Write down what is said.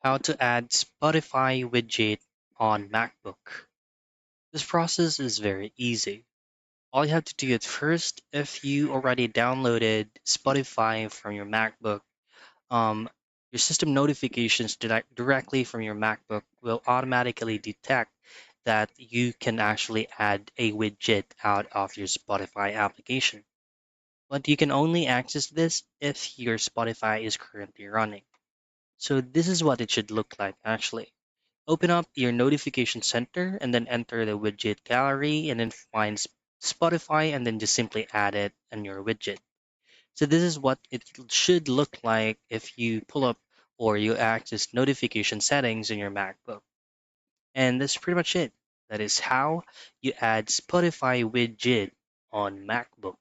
How to add Spotify widget on MacBook. This process is very easy. All you have to do at first, if you already downloaded Spotify from your MacBook, um, your system notifications directly from your MacBook will automatically detect that you can actually add a widget out of your Spotify application. But you can only access this if your Spotify is currently running. So this is what it should look like actually. Open up your notification center and then enter the widget gallery and then find Spotify and then just simply add it in your widget. So this is what it should look like if you pull up or you access notification settings in your MacBook. And that's pretty much it. That is how you add Spotify widget on MacBook.